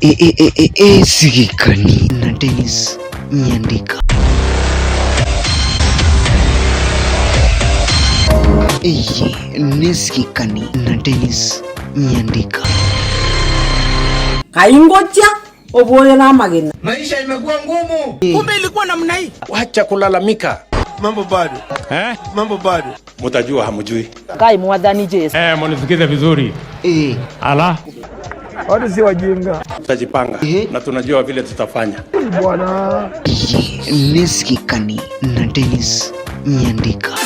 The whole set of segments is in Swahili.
Sigikani na Dennis Nyandika. Nisigikani na Dennis Nyandika. Kaingoja oboye na magina. Maisha imekuwa ngumu. Kumbe ilikuwa namna hii. Wacha kulalamika. Mambo bado. Mambo bado. Mutajua hamjui. Kai mwadhani Yesu. Mnisikize vizuri. Ala. Watu si wajinga. Tutajipanga na tunajua vile tutafanya. Bwana. Nisigikani na Dennis Nyandika.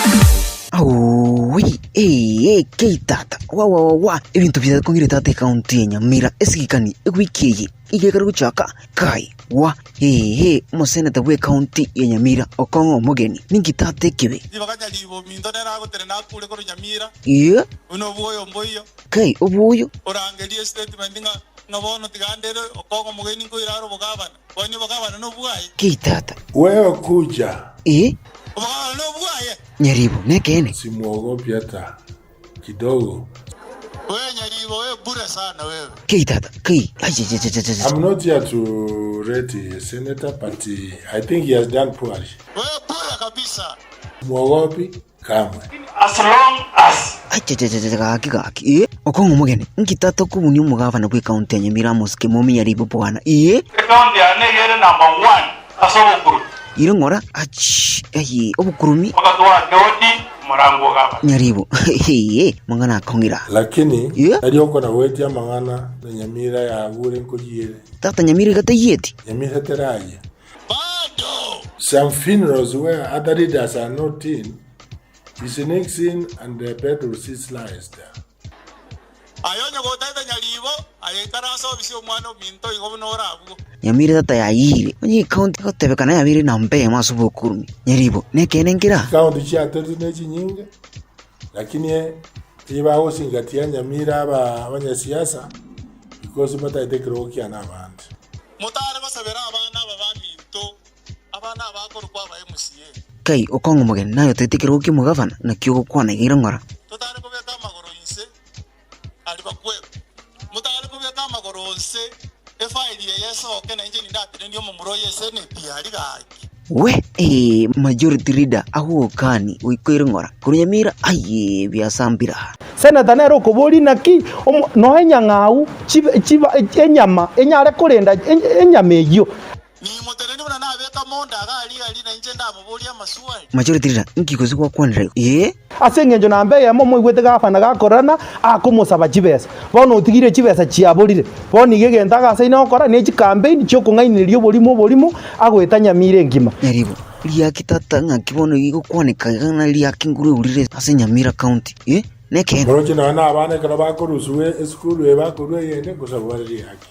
Keitata wa ibintu bya kongire tate county ya Nyamira esigikani egwikiye igekara guchaka kai wa museneta we county ya Nyamira Okongo Mugeni ningitate kibe ibaganya libo mindo nera gotere na kule ko Nyamira uno buyo mboyo kai obuyo orangelie statement nga bono tigandere Okongo Mugeni ko iraro bugabana boni bugabana no buaye keitata wewe kuja bugabana no buaye Nyaribo nekene simuogopi hata kidogo. Wewe Nyaribo wewe bure sana wewe. Keitata kai I'm not here to rate a senator but I think he has done poorly. Wewe bure kabisa. Muogopi kamwe. As long as kaki Okongo Mugeni ngitata kubuni umugavana kwe county ya Nyamira muske momi Nyaribo bwana county ya negere number 1 asobukuru irongora obukurumi wakatwa dodi murango gaba Nyaribo mangana akongira lakini ali okona weti ya mangana na Nyamira ya gure nkojire tata Nyamira gatayeti Nyamira teraje bado some funerals where other leaders are not in is next in and the better sits lies there ayonye gotaita Nyaribo ayekaraso bisyo mwana minto igobonora abugo Nyamira tata yayire onye county gotebekana yabire na mpe masubukurumi Nyaribo nekene ngira county cha tetu nechi nyingi lakini iba osingatia Nyamira abanyasiasa because bataitekrokia na bandi mutare basabera abana minto abana abakoro kwa ba MCA kai Okongo Mugeni nayo tetekrokia mugavana na kyo kwana irongora tutare kubeka magoro inse ali bakwe mutare kubeka magoro onse efaili yeso kena injini ndate ndio mumuro yeseneti ali gaki majority leader ahukani uikoirongora kuri Nyamira byasambira seneta nero kuburi naki no enyang'au chiba enyama enyare kurenda enyama eyo ni mutereni buna nabeka monda ali na inje ndamuburia masuali majority leader nkikozi kwa kwanira asengenjo nambe yamo mwigwete gafana gakorana akumusaba chibesa bono utigire chibesa chiaborire bono igegenda gasaina okora ne campaign cyo kungainirio bolimo agweta Nyamira ngima Nyaribo liya kitata ngakibono igokwanika gana liya kinguru urire ase Nyamira county nekene boroje na abana kana bakorusuwe school bakorwe yende kusabwari yaki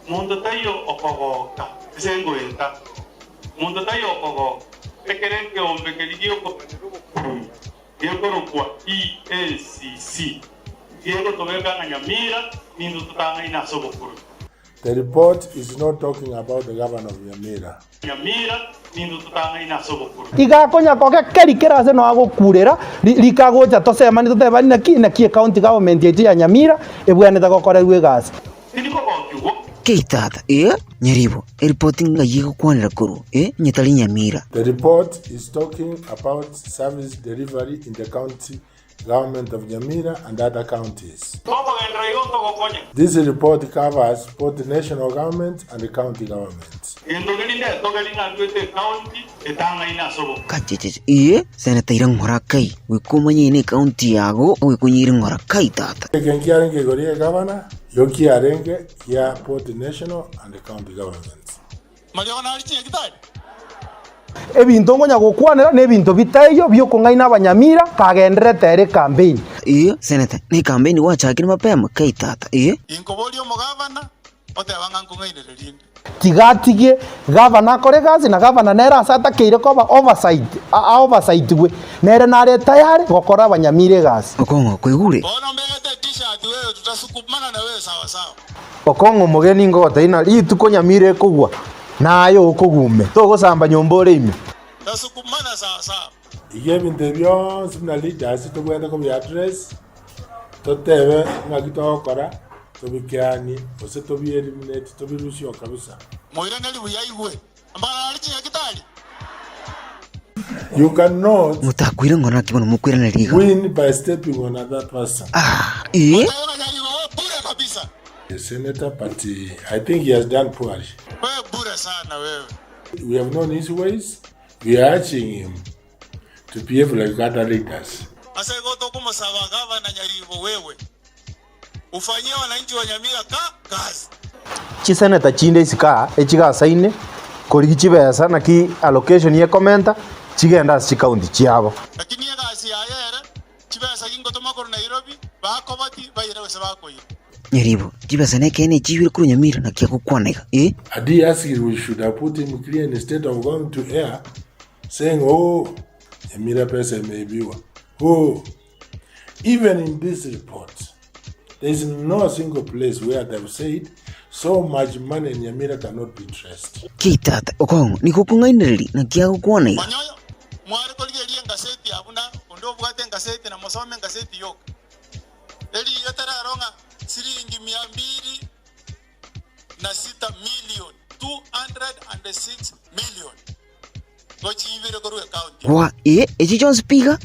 mundo tayo okogoka sengoenta mundo tayo okogoka ekerenke ombe keligio ko kwa EACC yego tobeka Nyamira nindo tutanga ina sobokuru. The report is not talking about the governor of Nyamira nindo tutanga ina sobokuru igakonya koke kerikera se no agokurera likagoja tosema ni tuteba ni na ki county government yeje ya Nyamira ebwaneta gokorerwe gas ndiko kokiwo keitata Nyaribo reporting ngayigo kwanira kuru nyitali Nyamira. The report is talking about service delivery in the county government of Nyamira and other counties. This report covers both the national government and the county government. Seneta irongora kai wikumanye ni county yago wikunyirongora kai tata Kenkiarenge gorie governor yoki arenge ya both the national and the county governments. Mariona alichi kitari ebintu ngonya gukwanira ne bintu bitayo byo kungaina abanyamira kagendere tere campaign seneta ni campaign wachakira mapema kai tata inkobolio mugavana otebanga nkungainire rinde tigatige gavana kore gazi na gavana nera asata keire koba oversight we nere nare tayari gokora abanyamire gazi Okongo kwigure bona mbegete t-shirt wewe tutasukumana na wewe sawa sawa Okongo Mugeni ngota ina ituko Nyamire kugwa nayo ukugume togosamba nyombore ime tasukumana sawa sawa Ibintu byose na leaders tugwenda ko bya address totebe ngakitokora tobikiani ose tobi eliminate tobi rusio kabisa. Moira nali buyaigwe ambara ali kitali. You cannot mutakwira ngona kibono mukwira na liga win by stepping on another person. The senator, but I think he has done poorly. We have known his ways. We are urging him to behave like other leaders. Chi senator chinde sika echiga saine kori chibesa na ki allocation ye commenta chigenda si county chiabo. Lakini ya kasi ya yere chibesa kingotoma ko Nairobi bako bati bayire wese bakoyi. Nyaribo chibesa ne kene chiwire kuru Nyamira na kia kukwanega Adi asked we should have put him clear instead of going to air saying Nyamira pesa imeibiwa. Even in this report there is no single place where they've said so much money in Nyamira cannot be traced. Kitata Okongo ni kukungainiriri na kia kukwanega. Mwari koligeli ngaseti abuna ndo bwate ngaseti na mosome ngaseti yok. Eli yotara ronga siringi 206 million 206 million. Gochi ibire koru account. Wa eji John Speaker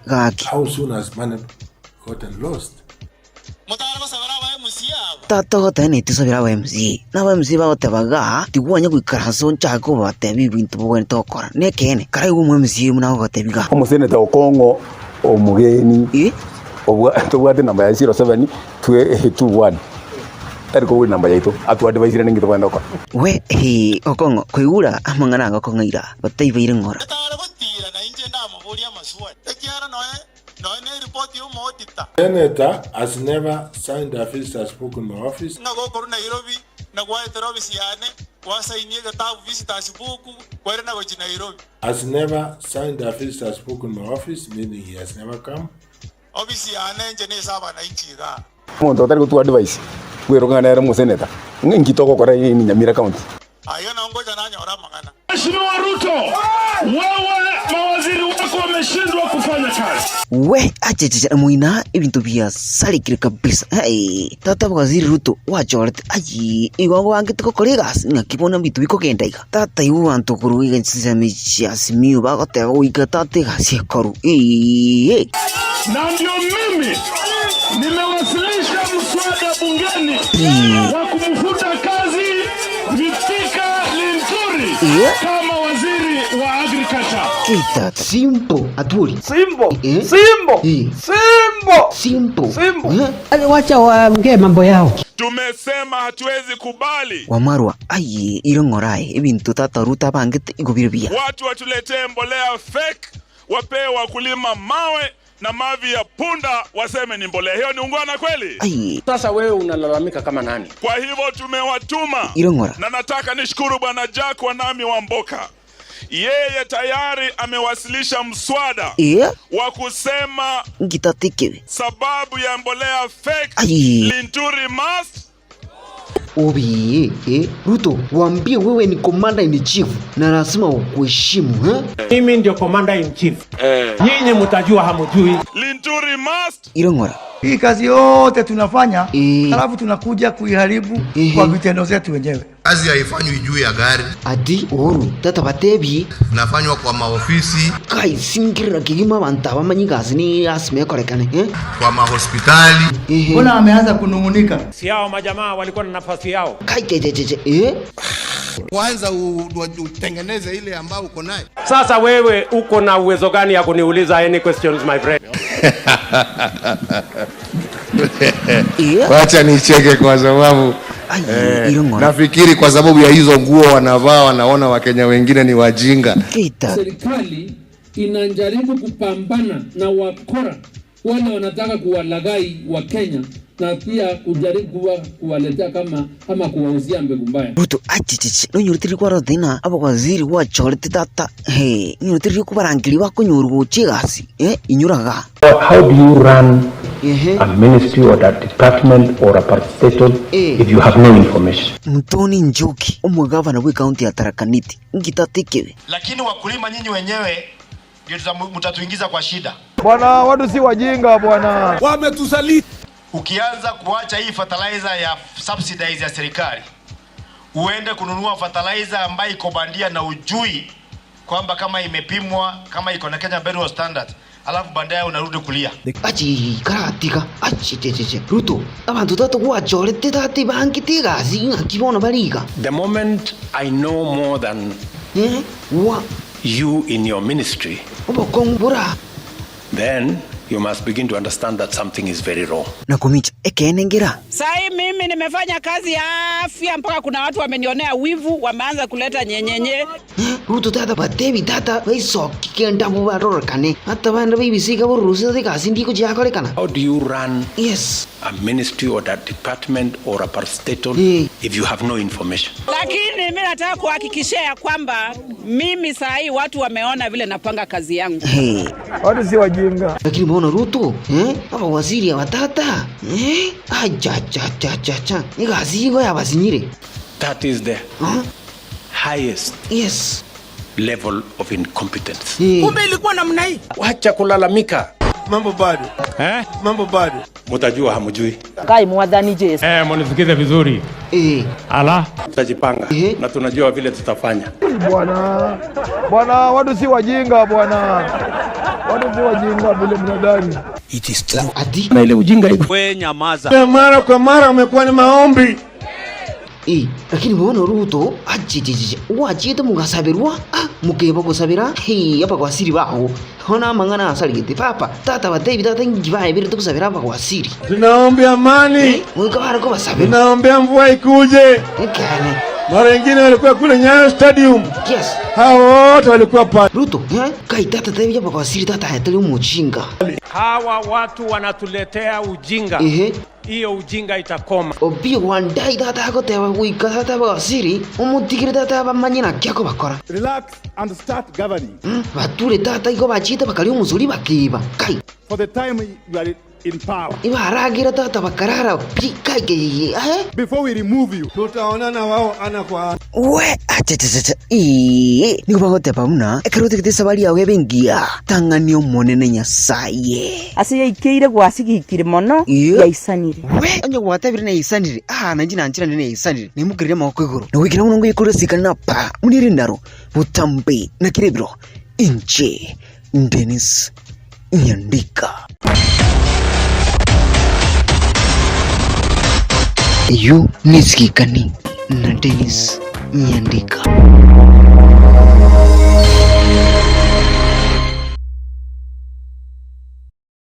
gaki. How soon has money gotten lost? Mutara basabara ba MC aba. Tata gote ne tisabira ba MC. Na ba MC ba gote baga tiguanya kwikara so nchako bate bibintu bwo to kora. Ne kene kare umu MC muna gote biga. Omuseneta Okongo omugeni. Obwa tubwate namba ya 07-221. Eriko wi namba yaitu atwade baisire ningi twenda kwa. We Okongo kwigura amangana gokongaira bataibaire ngora. Tara gotira na inje ndamo boli amaswa. Ekiara no ne report yo modita. Senator has never signed a visitor's book in my office. Na go koru Nairobi na kwa office yane kwa saini ga tabu visitors book kwa na go Nairobi. Has never signed a visitor's book in my office, meaning he has never come. Obviously yane nje ne saba na inchi ga. Monto tari kutu advice. Weroga na era mu senator. Ngitoko kora ni Nyamira county. Ayo na ngoja na nyora mangana. Mheshimiwa Ruto, wewe mawaziri wako wameshindwa kufanya kazi. We acheche muina ibintu bya salikire kabisa. Tata waziri Ruto wachorete iwango angitiko kolegas ngakibona bitu bikogenda tata yu antu kuruiga nsizami chiasimiu bagote uiga tate gasia koru Na ndio mimi nimewasilisha mswada bungeni wa kumfuta kazi Mithika Linturi kama waziri wa agriculture. Kita simple aturi. Simple. Wacha waongee mambo yao. Tumesema hatuwezi kubali Wamarwa irongorae ibintu tata Ruta bangete igobiribia. watu watuletee mbolea fake, wapee wakulima mawe na mavi ya punda waseme ni mbolea. Hiyo ni ungwana kweli? Sasa wewe unalalamika kama nani? Kwa hivyo tumewatuma Irongora. Na nataka nishukuru bwana Jack Wanami wa Mboka. Yeye tayari amewasilisha mswada wa kusema ngitatekewe sababu ya mbolea fake Linturi must. Ruto waambie wewe ni commander in chief na lazima ukuheshimu. Mimi ndio commander in chief. Nyinyi mtajua hamjui. Linturi must. Irongora. Hii kazi yote tunafanya halafu tunakuja kuiharibu kwa vitendo zetu wenyewe. Kazi haifanywi juu ya gari. Adi oru tata batebi Inafanywa kwa maofisi, kai singira kigima bantaba manyigazi ni asime korekane kwa mahospitali. Mbona ameanza kunungunika? Si hao majamaa walikuwa na nafasi yao. Kai jejeje Kwanza utengeneze ile ambao uko nayo. Sasa wewe uko na uwezo gani ya kuniuliza any questions my friend? Wacha nicheke kwa sababu nafikiri kwa sababu ya hizo nguo wanavaa wanaona Wakenya wengine ni wajinga. Serikali inajaribu kupambana na wakora wale wanataka kuwalagai wa Kenya na pia kujaribu kuwaletea kama kuwauzia mbegu mbaya. Ruto achichichi no nyurutiri kwa rodina abo waziri wa chorete tata nyurutiri ku barangiri wako nyurugo chigasi inyuraga. How do you run a ministry or a department or a party if you have no information? Mtoni Njoki umugavana wa county ya Tharaka Nithi ngitatekewe. Lakini wakulima nyinyi wenyewe ndio mtatuingiza kwa shida. Bwana watu si wajinga bwana. Wametusaliti. ukianza kuacha hii fertilizer ya subsidies ya serikali, uende kununua fertilizer ambayo iko bandia na ujui kwamba kama imepimwa, kama iko na Kenya Bureau Standard, alafu baadaye unarudi kulia. Achi karatika achi Ruto abantu tatu wachorete tati banki tigazi ngakibona bariga. The moment I know more than you in your ministry, then you must begin to understand that something is very wrong. Nakumicha ekenengera. Sai mimi nimefanya kazi ya afya mpaka kuna watu wamenionea wivu, wameanza kuleta nyenyenye. Ruto tata batebi tata waiso kikenda bubarorkane. Hata bana BBC kaburusa de kasi ndiko jakore kana. How do you run a ministry or that department or a parastatal if you have no information? Lakini mimi nataka kuhakikishia kwamba mimi sai watu wameona vile napanga kazi yangu. Watu si wajinga. Lakini mbona Ruto hapa waziri wa tata acha ni kazi ngo ya basinyire. That is the highest level of incompetence. Kumbe ilikuwa namna hii. Wacha kulalamika. Mambo bado. Mambo bado. Mtajua hamjui. Kai mwadhani Yesu. Mnisikize vizuri. Ala, tutajipanga na tunajua vile tutafanya. Bwana watu si wajinga bwana. Watu si wajinga vile mnadhani. It is true. Na ile ujinga iko. Wewe nyamaza. Mara kwa mara umekuwa ni maombi. Lakini mbona Ruto achi wachite mugasabirwa mukeba gusabira hapa kwa siri baho hona mangana asaligite papa tata batebi tata ngibaye bire tukusabira hapa kwa siri. Tunaomba amani. Mukabara ko basabira. Tunaomba mvua ikuje. Mara nyingine walikuwa kule Nyayo Stadium. Hao wote walikuwa pale. Ruto kai tata tebi hapa kwa siri tata hatali umuchinga. Hawa watu wanatuletea ujinga. Hiyo ujinga itakoma. Obio wandai tata ko tewa wika tata ba siri umutigire tata ba manyina kyako bakora. Relax and start governing. Bature tata iko bachita bakali umuzuri bakiba. Kai. For the time you are in power. Ibaragira tata bakarara kai before we remove you. Tutaonana wao ana kwa ana. We acha nikubagote pamuna ekarote kite sabali yawe bengia tangani omonene nyasaye asiye ikeire gwasigikire mono ya isanire we onye gwatabire na isanire nanjina nchira ne isanire nimugirire mako iguru na wikira munongo yikuru sikana pa muniri ndaro butambe na kirebro inche Dennis Nyandika. Yu nisikikani na Dennis Nyandika.